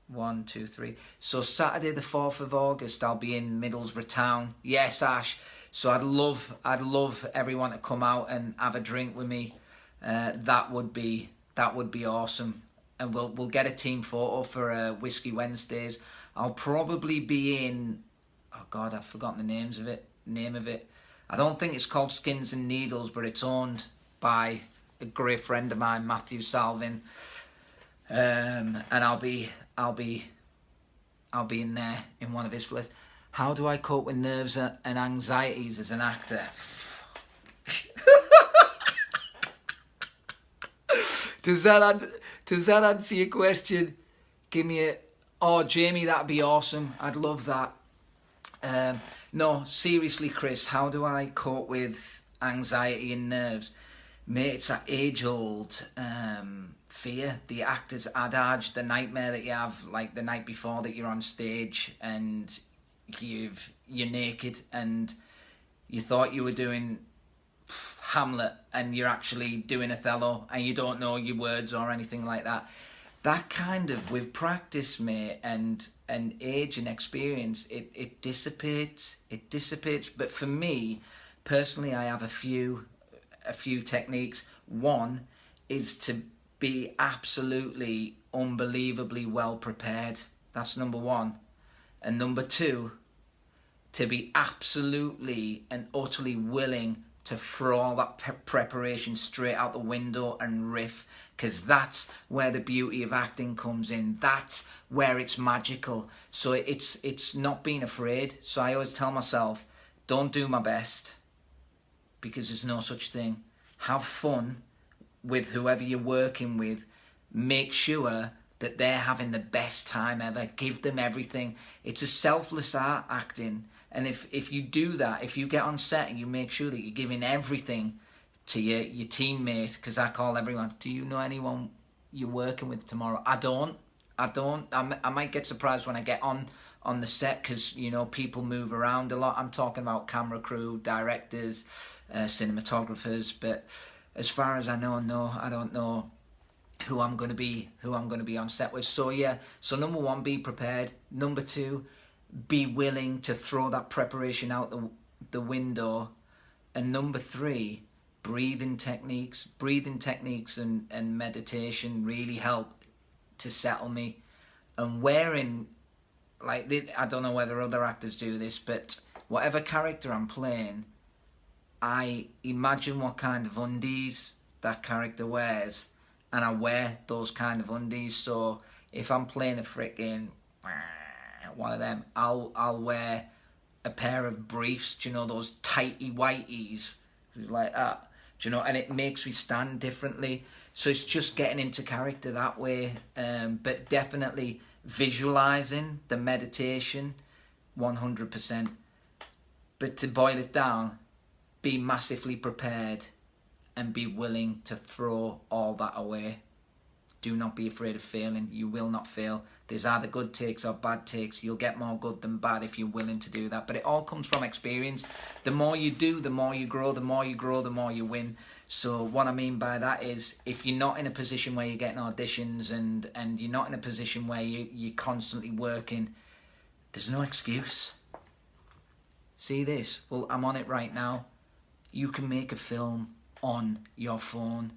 1, 2, 3. So Saturday the 4th of August, I'll be in Middlesbrough town. Yes, Ash. So I'd love everyone to come out and have a drink with me. That would be That would be awesome. And we'll get a team photo for Whiskey Wednesdays. I'll probably be in, oh God, I've forgotten the name of it. I don't think it's called Skins and Needles, but it's owned by a great friend of mine, Matthew Salvin. And I'll be in there in one of his plays. How do I cope with nerves and anxieties as an actor? Does that answer your question? Give me a... Oh, Jamie, that'd be awesome. I'd love that. No, seriously, Chris, how do I cope with anxiety and nerves? Mate, it's that age-old fear, the actor's adage, the nightmare that you have, like the night before that you're on stage and you're naked and you thought you were doing Hamlet and you're actually doing Othello and you don't know your words or anything like that. That kind of, with practice, mate, and age and experience, it dissipates. But for me, personally, I have a few techniques. One is to be absolutely unbelievably well prepared. That's number one. And number two, to be absolutely and utterly willing to throw all that preparation straight out the window and riff, because that's where the beauty of acting comes in. That's where it's magical. So it's not being afraid. So I always tell myself, don't do my best, because there's no such thing. Have fun with whoever you're working with. Make sure that they're having the best time ever. Give them everything. It's a selfless art, acting. And if you do that, if you get on set and you make sure that you're giving everything to your teammate, because I call everyone, do you know anyone you're working with tomorrow? I don't. I might get surprised when I get on the set, because, you know, people move around a lot. I'm talking about camera crew, directors, cinematographers. But as far as I know, no, I don't know who I'm going to be on set with. So yeah, so number one, be prepared. Number two, be willing to throw that preparation out the window. And number three, breathing techniques and meditation really help to settle me. And wearing, like, I don't know whether other actors do this, but whatever character I'm playing, I imagine what kind of undies that character wears, and I wear those kind of undies. So if I'm playing a freaking one of them, I'll wear a pair of briefs, do you know, those tighty whiteys, like that, do you know, and it makes me stand differently. So it's just getting into character that way. But definitely visualizing the meditation, 100%. But to boil it down, be massively prepared and be willing to throw all that away. Do not be afraid of failing. You will not fail. There's either good takes or bad takes. You'll get more good than bad if you're willing to do that. But it all comes from experience. The more you do, the more you grow. The more you grow, the more you win. So what I mean by that is, if you're not in a position where you're getting auditions and you're not in a position where you're constantly working, there's no excuse. See this? Well, I'm on it right now. You can make a film on your phone.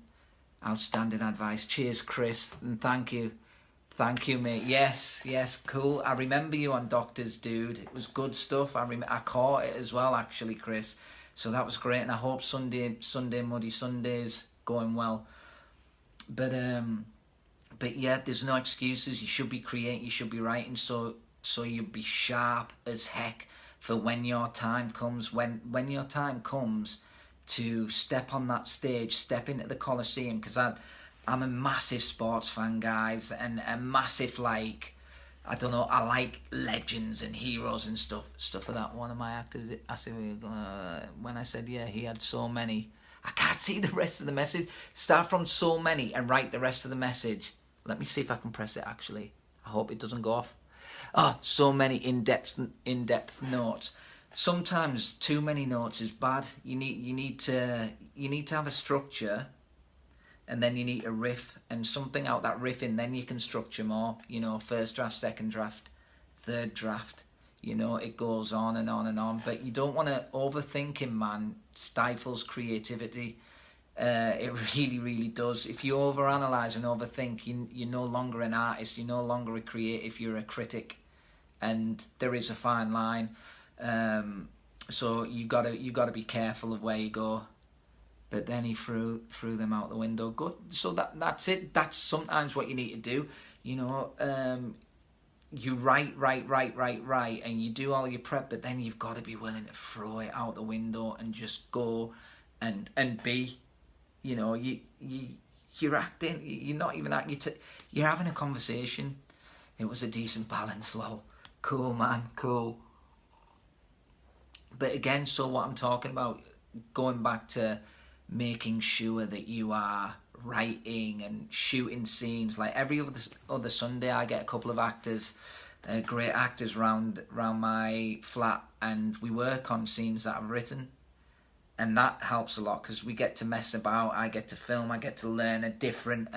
Outstanding advice. Cheers, Chris, and thank you, mate. Yes, cool. I remember you on Doctors, dude. It was good stuff. I caught it as well, actually, Chris. So that was great, and I hope Sunday Muddy Sunday's going well. But yeah, there's no excuses. You should be creating. You should be writing. So you'll be sharp as heck for when your time comes. When your time comes to step on that stage, step into the Coliseum, because I'm a massive sports fan, guys, and a massive, like, I don't know, I like legends and heroes and stuff like that. One of my actors asked me when I said, yeah, he had so many. I can't see the rest of the message. Start from so many and write the rest of the message. Let me see if I can press it, actually. I hope it doesn't go off. Oh, so many in-depth notes. Sometimes too many notes is bad. You need to have a structure, and then you need a riff and something out that riff, and then you can structure more. You know, first draft, second draft, third draft. You know, it goes on and on and on. But you don't want to overthinking, man. Stifles creativity. It really, really does. If you overanalyze and overthink, you're no longer an artist. You're no longer a creative. You're a critic, and there is a fine line. So you gotta be careful of where you go. But then he threw them out the window. Good. So that's it. That's sometimes what you need to do. You know, you write, and you do all your prep, but then you've got to be willing to throw it out the window and just go and be. You know, you're acting. You're not even acting. You're having a conversation. It was a decent balance, lol. Cool, man. Cool. But again, so what I'm talking about, going back to making sure that you are writing and shooting scenes. Like every other Sunday, I get a couple of actors, great actors round my flat, and we work on scenes that I've written, and that helps a lot because we get to mess about. I get to film. I get to learn a different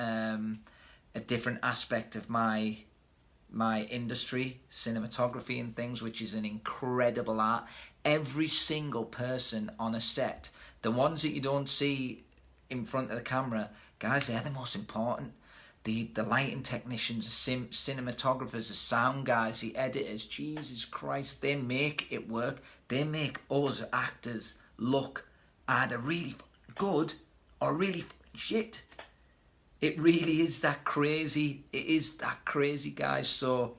aspect of my industry, cinematography and things, which is an incredible art. Every single person on a set, the ones that you don't see in front of the camera, guys, they're the most important. The lighting technicians, the cinematographers, the sound guys, the editors, Jesus Christ, they make it work. They make us actors look either really good or really shit. It really is that crazy. It is that crazy, guys. So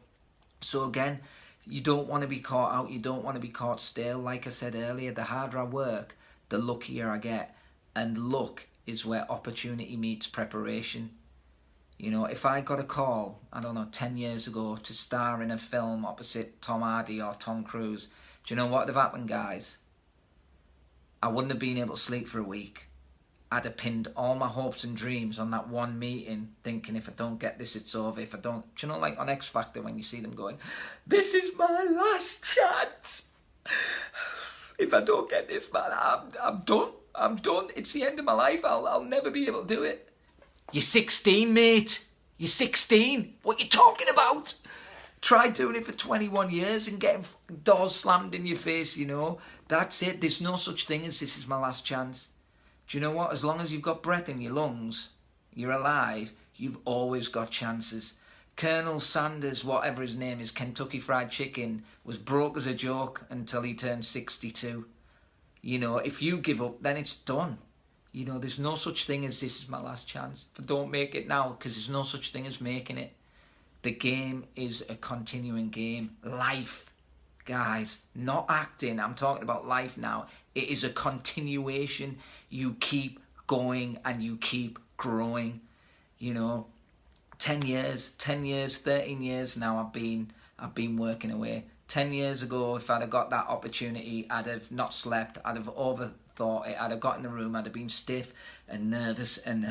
again, you don't want to be caught out. You don't want to be caught stale. Like I said earlier, the harder I work, the luckier I get. And luck is where opportunity meets preparation. You know, if I got a call, I don't know, 10 years ago to star in a film opposite Tom Hardy or Tom Cruise, do you know what would have happened, guys? I wouldn't have been able to sleep for a week. I'd have pinned all my hopes and dreams on that one meeting, thinking if I don't get this, it's over. If I don't, do you know, like on X Factor, when you see them going, this is my last chance. If I don't get this, man, I'm done. I'm done. It's the end of my life. I'll never be able to do it. You're 16, mate. You're 16. What you talking about? Try doing it for 21 years and getting doors slammed in your face, you know. That's it. There's no such thing as this is my last chance. Do you know what? As long as you've got breath in your lungs, you're alive, you've always got chances. Colonel Sanders, whatever his name is, Kentucky Fried Chicken, was broke as a joke until he turned 62. You know, if you give up, then it's done. You know, there's no such thing as this is my last chance. But don't make it now, because there's no such thing as making it. The game is a continuing game. Life, guys, not acting. I'm talking about life now. It is a continuation. You keep going and you keep growing. You know, 10 years, 13 years now I've been working away. 10 years ago, if I'd have got that opportunity, I'd have not slept, I'd have overthought it, I'd have got in the room, I'd have been stiff and nervous and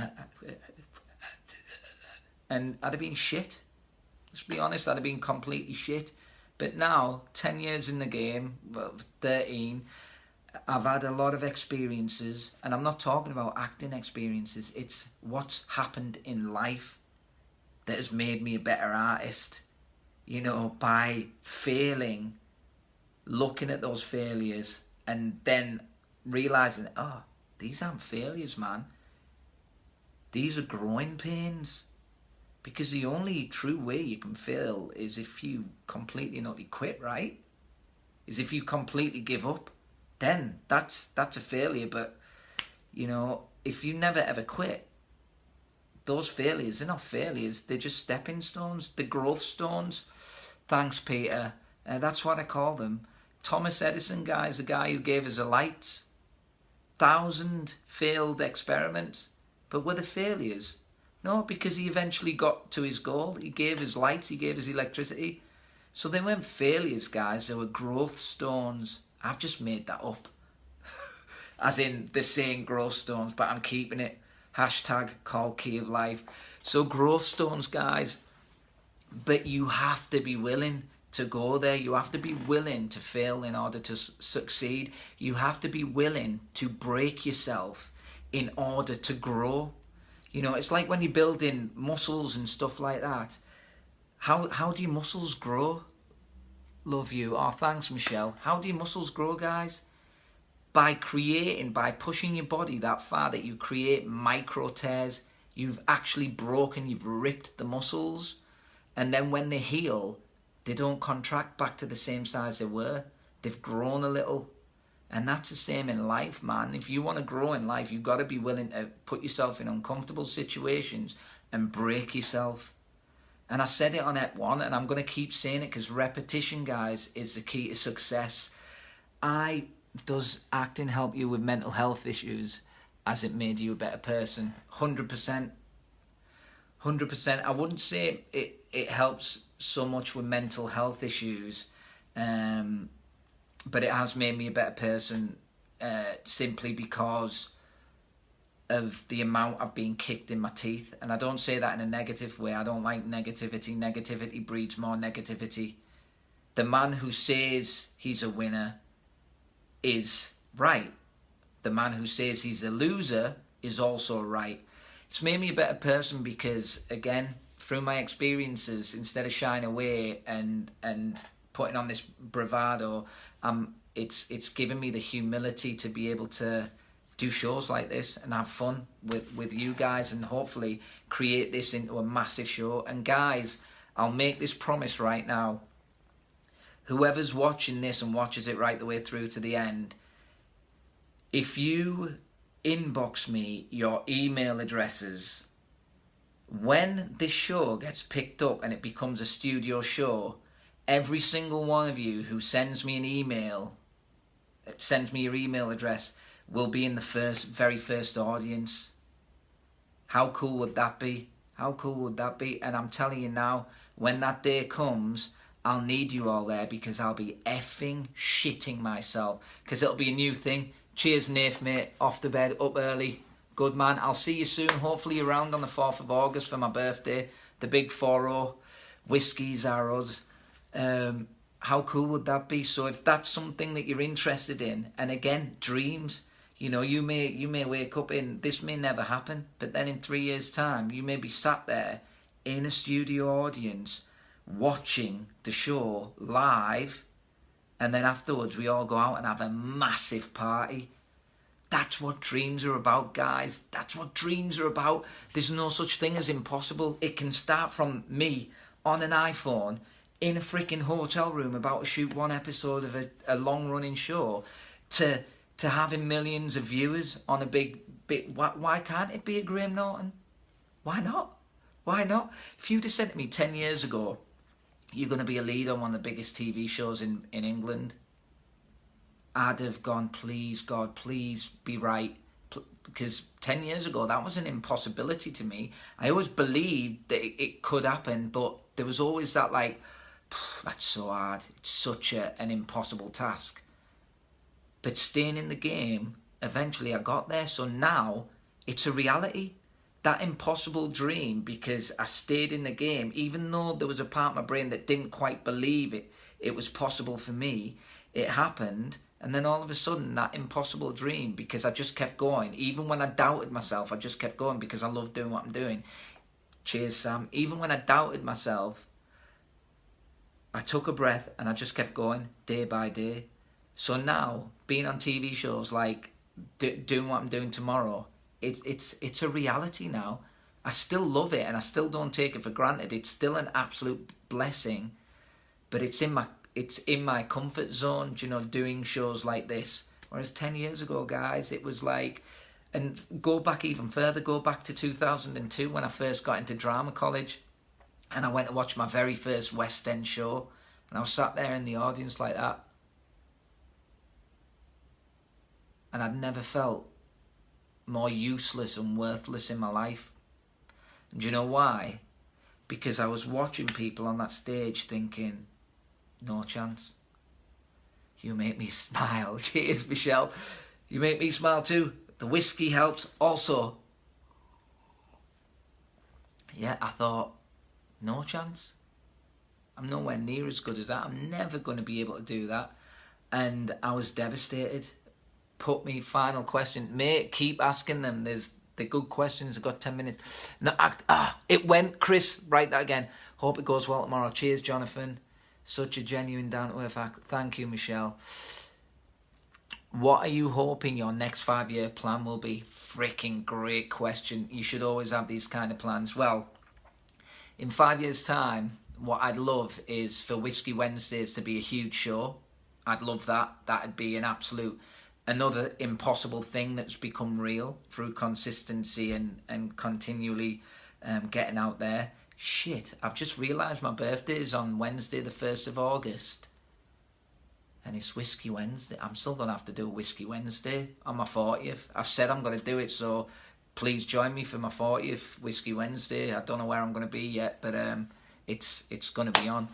I'd have been shit. Let's be honest, I'd have been completely shit. But now, 10 years in the game, 13, I've had a lot of experiences, and I'm not talking about acting experiences, it's what's happened in life that has made me a better artist. You know, by failing, looking at those failures, and then realising, oh, these aren't failures, man. These are growing pains. Because the only true way you can fail is if you completely not quit, right? Is if you completely give up. Then that's a failure. But, you know, if you never ever quit, those failures, they're not failures. They're just stepping stones. They're growth stones. Thanks, Peter. That's what I call them. Thomas Edison, guys, the guy who gave us the lights. 1,000 failed experiments. But were they failures? No, because he eventually got to his goal. He gave his lights, he gave his electricity. So they weren't failures, guys. They were growth stones. I've just made that up. As in, they're saying growth stones, but I'm keeping it. Hashtag call key of life. So growth stones, guys. But you have to be willing to go there. You have to be willing to fail in order to succeed. You have to be willing to break yourself in order to grow. You know, it's like when you're building muscles and stuff like that. How do your muscles grow? Love you. Oh, thanks, Michelle. How do your muscles grow, guys? by pushing your body that far that you create micro tears, you've actually broken, you've ripped the muscles. And then when they heal, they don't contract back to the same size they were. They've grown a little. And that's the same in life, man. If you want to grow in life, you've got to be willing to put yourself in uncomfortable situations and break yourself. And I said it on Ep 1, and I'm going to keep saying it because repetition, guys, is the key to success. Does acting help you with mental health issues? Has it made you a better person? 100%. 100%. I wouldn't say it helps so much with mental health issues, but it has made me a better person simply because of the amount I've been kicked in my teeth. And I don't say that in a negative way. I don't like negativity. Negativity breeds more negativity. The man who says he's a winner is right. The man who says he's a loser is also right. It's made me a better person because, again, through my experiences, instead of shying away and putting on this bravado, it's given me the humility to be able to do shows like this and have fun with you guys and hopefully create this into a massive show. And guys, I'll make this promise right now. Whoever's watching this and watches it right the way through to the end, if you inbox me your email addresses, when this show gets picked up and it becomes a studio show, every single one of you who sends me an email, sends me your email address, will be in the very first audience. How cool would that be? How cool would that be? And I'm telling you now, when that day comes, I'll need you all there because I'll be effing shitting myself because it'll be a new thing. Cheers, Nath, mate. Off the bed, up early. Good man. I'll see you soon. Hopefully around on the 4th of August for my birthday. The big 4-0. Whiskies are us. How cool would that be? So if that's something that you're interested in, and again, dreams, you know, you may wake up in, this may never happen, but then in 3 years' time, you may be sat there in a studio audience watching the show live, and then afterwards we all go out and have a massive party. That's what dreams are about, guys. That's what dreams are about. There's no such thing as impossible. It can start from me on an iPhone in a freaking hotel room about to shoot one episode of a long-running show to having millions of viewers on a big... Why can't it be a Graham Norton? Why not? Why not? If you'd have said to me 10 years ago, you're going to be a lead on one of the biggest TV shows in England, I'd have gone, please, God, please be right. Because 10 years ago, that was an impossibility to me. I always believed that it could happen, but there was always that like, that's so hard. It's such an impossible task. But staying in the game, eventually I got there. So now it's a reality. That impossible dream, because I stayed in the game, even though there was a part of my brain that didn't quite believe it was possible for me, it happened. And then all of a sudden, that impossible dream, because I just kept going, even when I doubted myself, I just kept going because I love doing what I'm doing. Cheers, Sam. Even when I doubted myself, I took a breath and I just kept going day by day. So now, being on TV shows like doing what I'm doing tomorrow, it's a reality now. I still love it and I still don't take it for granted. It's still an absolute blessing, but it's in my comfort zone, you know, doing shows like this. Whereas 10 years ago, guys, it was like, and go back even further, go back to 2002 when I first got into drama college and I went to watch my very first West End show and I was sat there in the audience like that. And I'd never felt more useless and worthless in my life. And do you know why? Because I was watching people on that stage thinking, no chance. You make me smile. Cheers, Michelle. You make me smile too. The whiskey helps also. Yeah, I thought, no chance. I'm nowhere near as good as that. I'm never going to be able to do that. And I was devastated. Put me, final question. Mate, keep asking them. They're good questions. I've got 10 minutes. No, it went, Chris. Write that again. Hope it goes well tomorrow. Cheers, Jonathan. Such a genuine down-to-earth act. Thank you, Michelle. What are you hoping your next 5-year plan will be? Freaking great question. You should always have these kind of plans. Well, in 5 years' time, what I'd love is for Whiskey Wednesdays to be a huge show. I'd love that. That'd be an absolute, another impossible thing that's become real through consistency and continually getting out there. Shit, I've just realised my birthday is on Wednesday the 1st of August. And it's Whiskey Wednesday. I'm still going to have to do a Whiskey Wednesday on my 40th. I've said I'm going to do it, so please join me for my 40th Whiskey Wednesday. I don't know where I'm going to be yet, but it's going to be on.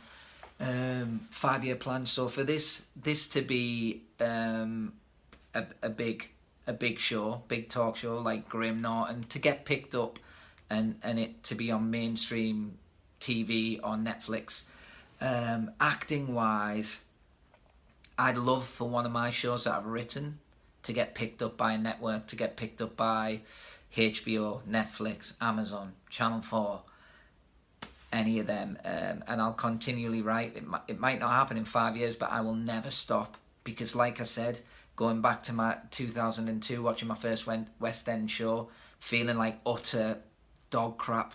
5-year plan. So for this to be a big show, big talk show like Graham Norton, to get picked up and it to be on mainstream TV on Netflix. Acting wise, I'd love for one of my shows that I've written to get picked up by a network, to get picked up by HBO, Netflix, Amazon, Channel 4, any of them. And I'll continually write. It might not happen in 5 years, but I will never stop. Because like I said, going back to my 2002, watching my first West End show, feeling like utter dog crap,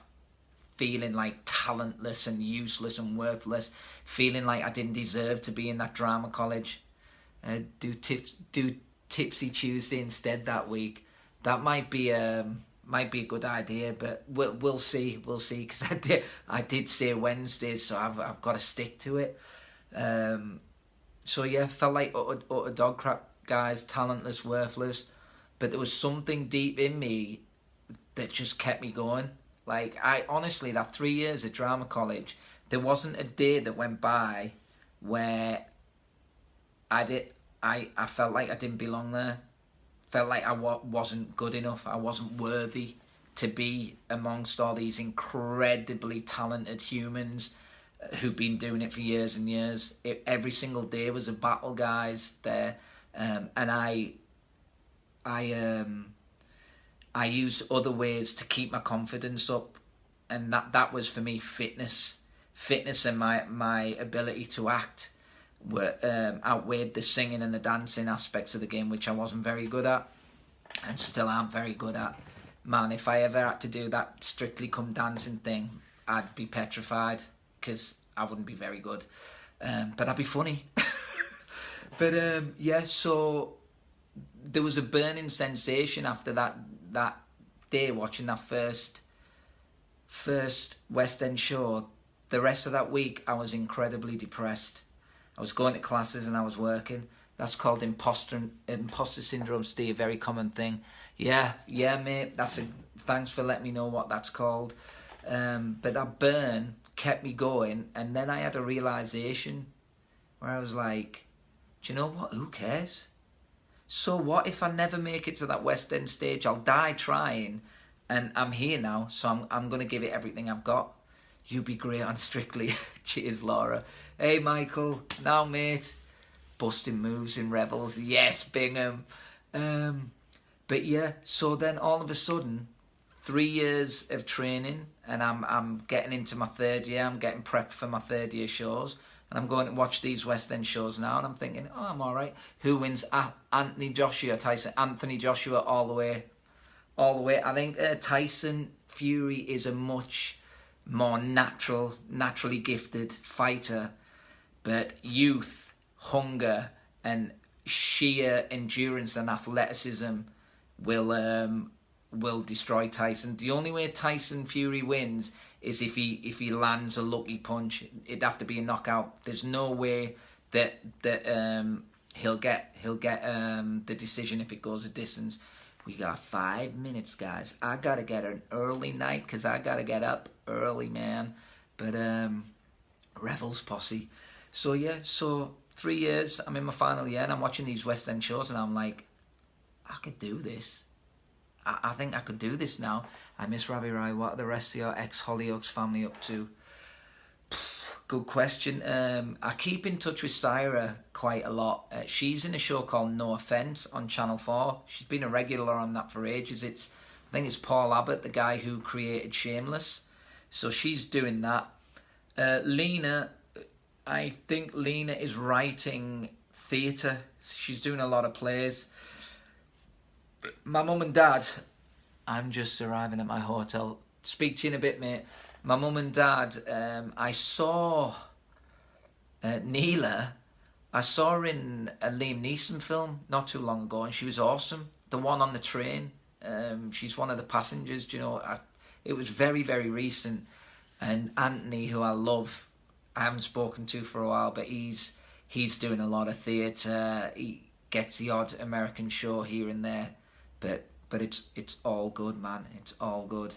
feeling like talentless and useless and worthless, feeling like I didn't deserve to be in that drama college. Do Tipsy Tuesday instead that week. That might be a good idea, but we'll see. We'll see, because I did say Wednesdays, so I've got to stick to it. So yeah, felt like utter dog crap, guys, talentless, worthless, but there was something deep in me that just kept me going. Like, I honestly, that 3 years at drama college, there wasn't a day that went by where I felt like I didn't belong there. Felt like I wasn't good enough. I wasn't worthy to be amongst all these incredibly talented humans who've been doing it for years and years. Every single day was a battle, guys, there. And I use other ways to keep my confidence up, and that was for me fitness and my ability to act were outweighed the singing and the dancing aspects of the game, which I wasn't very good at and still aren't very good at. Man, if I ever had to do that Strictly Come Dancing thing, I'd be petrified, because I wouldn't be very good, but that'd be funny. But yeah, so there was a burning sensation after that day watching that first West End show. The rest of that week I was incredibly depressed. I was going to classes and I was working. That's called imposter syndrome, Steve. Very common thing. Yeah, mate. Thanks for letting me know what that's called. But that burn kept me going, and then I had a realization where I was like, do you know what? Who cares? So what if I never make it to that West End stage? I'll die trying, and I'm here now, so I'm going to give it everything I've got. You be great on Strictly. Cheers, Laura. Hey, Michael. Now, mate. Busting moves in Revels. Yes, Bingham. But yeah, so then all of a sudden, 3 years of training, and I'm getting into my third year. I'm getting prepped for my third year shows. And I'm going to watch these West End shows now, and I'm thinking, oh, I'm all right. Who wins? Anthony Joshua, Tyson. Anthony Joshua all the way. I think Tyson Fury is a much more naturally gifted fighter, but youth, hunger, and sheer endurance and athleticism will destroy Tyson. The only way Tyson Fury wins is if he lands a lucky punch. It'd have to be a knockout. There's no way that he'll get the decision if it goes a distance. We got 5 minutes, guys. I gotta get an early night because I gotta get up early, man. But Revels posse. So yeah, 3 years. I'm in my final year and I'm watching these West End shows and I'm like, I could do this. I think I could do this now. I miss Ravi Rai. What are the rest of your ex-Hollyoaks family up to? Good question. I keep in touch with Syra quite a lot. She's in a show called No Offence on Channel 4. She's been a regular on that for ages. I think it's Paul Abbott, the guy who created Shameless. So she's doing that. Lena, I think Lena is writing theatre. She's doing a lot of plays. My mum and dad, I'm just arriving at my hotel. Speak to you in a bit, mate. My mum and dad, I saw Neela. I saw her in a Liam Neeson film not too long ago, and she was awesome. The one on the train. She's one of the passengers, you know. It was very, very recent. And Anthony, who I love, I haven't spoken to for a while, but he's doing a lot of theatre. He gets the odd American show here and there, but it's all good, man. It's all good.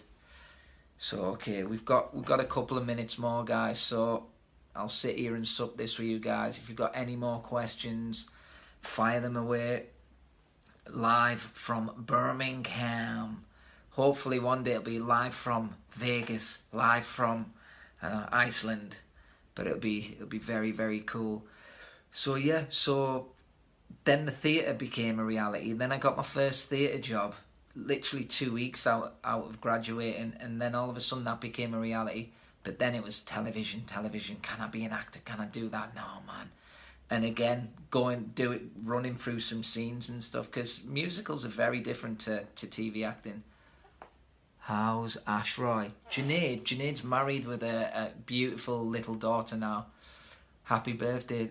So okay, we've got a couple of minutes more, guys. So I'll sit here and sup this with you guys. If you've got any more questions, fire them away. Live from Birmingham. Hopefully one day it'll be live from Vegas, live from Iceland. But it'll be very, very cool. So yeah, so then the theatre became a reality. Then I got my first theatre job, literally 2 weeks out of graduating, and then all of a sudden that became a reality. But then it was television. Can I be an actor? Can I do that? No, man. And again, running through some scenes and stuff, because musicals are very different to TV acting. How's Ashroy? Junaid's married with a beautiful little daughter now. Happy birthday.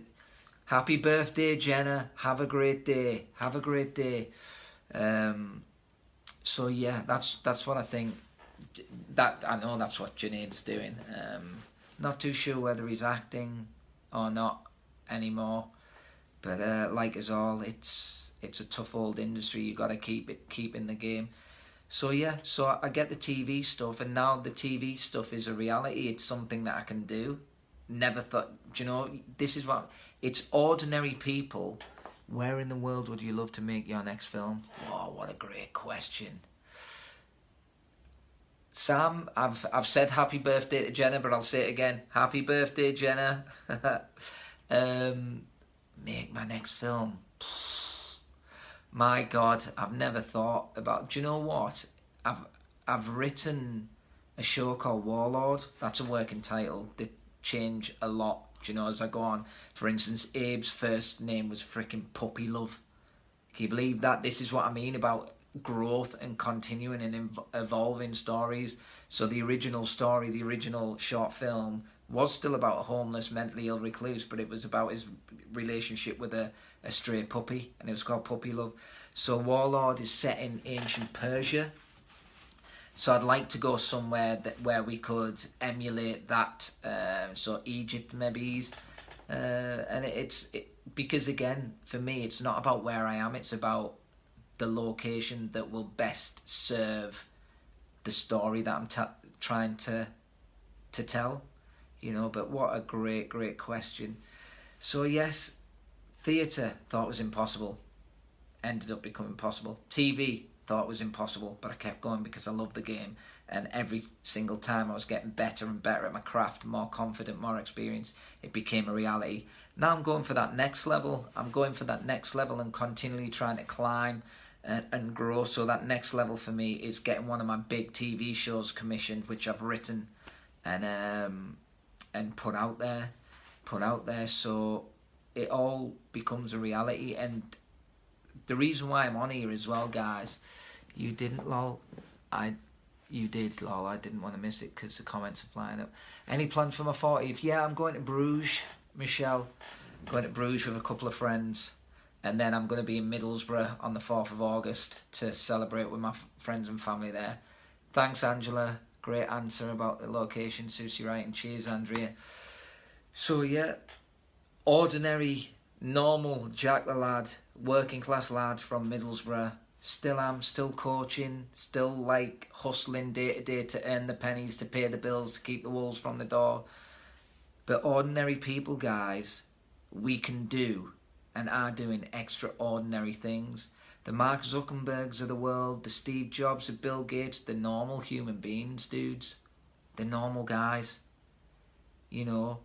Happy birthday, Jenna. Have a great day. So yeah, that's what I think. That I know that's what Junaid's doing. Not too sure whether he's acting or not anymore, but like us all, it's a tough old industry. You got to keep in the game. So yeah, so I get the TV stuff, and now the TV stuff is a reality. It's something that I can do. Never thought, do you know, this is what, it's ordinary people. Where in the world would you love to make your next film? Oh, what a great question. Sam, I've said happy birthday to Jenna, but I'll say it again. Happy birthday, Jenna. Make my next film. My God, I've never thought about. Do you know what? I've written a show called Warlord. That's a working title. They change a lot, do you know, as I go on. For instance, Abe's first name was freaking Puppy Love. Can you believe that? This is what I mean about growth and continuing and evolving stories. So the original story, the original short film, was still about a homeless, mentally ill recluse, but it was about his relationship with a stray puppy, and it was called Puppy Love. So Warlord is set in ancient Persia. So I'd like to go somewhere where we could emulate that. So Egypt maybe, and because again, for me, it's not about where I am. It's about the location that will best serve the story that I'm trying to tell. You know, but what a great question. So yes, theatre thought was impossible, ended up becoming possible. TV thought was impossible, but I kept going because I love the game, and every single time I was getting better and better at my craft, more confident, more experienced. It became a reality. Now I'm going for that next level. And continually trying to climb and grow. So that next level for me is getting one of my big TV shows commissioned, which I've written and put out there. So it all becomes a reality. And the reason why I'm on here as well, guys, you didn't, lol. You did, lol. I didn't want to miss it because the comments are flying up. Any plans for my 40th? Yeah, I'm going to Bruges, Michelle. I'm going to Bruges with a couple of friends. And then I'm going to be in Middlesbrough on the 4th of August to celebrate with my friends and family there. Thanks, Angela. Great answer about the location, Susie Wright, and cheers, Andrea. So yeah, ordinary, normal Jack the lad, working class lad from Middlesbrough. Still coaching, still like hustling day to day to earn the pennies, to pay the bills, to keep the wolves from the door. But ordinary people, guys, we can do and are doing extraordinary things. The Mark Zuckerbergs of the world, the Steve Jobs, the Bill Gates, the normal human beings, dudes. The normal guys. You know.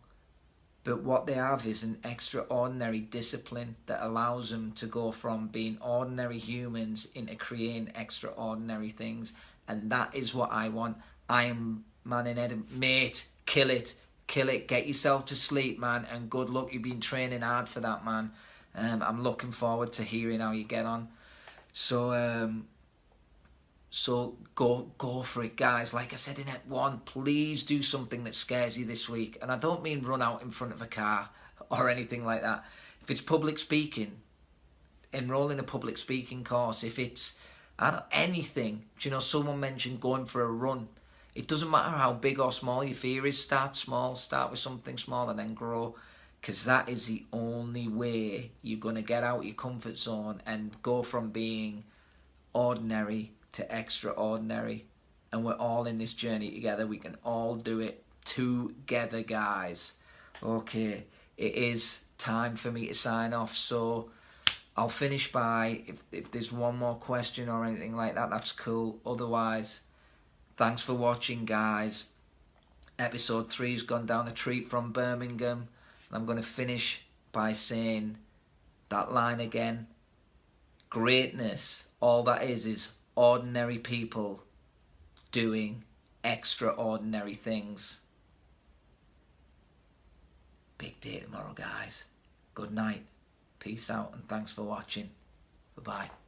But what they have is an extraordinary discipline that allows them to go from being ordinary humans into creating extraordinary things. And that is what I want. I am Man in Edinburgh. Mate, kill it. Get yourself to sleep, man. And good luck. You've been training hard for that, man. I'm looking forward to hearing how you get on. So go for it, guys. Like I said in Ep 1, please do something that scares you this week. And I don't mean run out in front of a car or anything like that. If it's public speaking, enroll in a public speaking course. If it's anything, do you know, someone mentioned going for a run. It doesn't matter how big or small your fear is. Start small, start with something small and then grow. Because that is the only way you're going to get out your comfort zone and go from being ordinary to extraordinary. And we're all in this journey together. We can all do it together, guys. Okay, it is time for me to sign off. So I'll finish by, if there's one more question or anything like that, that's cool. Otherwise, thanks for watching, guys. Episode 3's gone down a treat from Birmingham. And I'm going to finish by saying that line again. Greatness, all that is ordinary people doing extraordinary things. Big day tomorrow, guys. Good night. Peace out and thanks for watching. Bye-bye.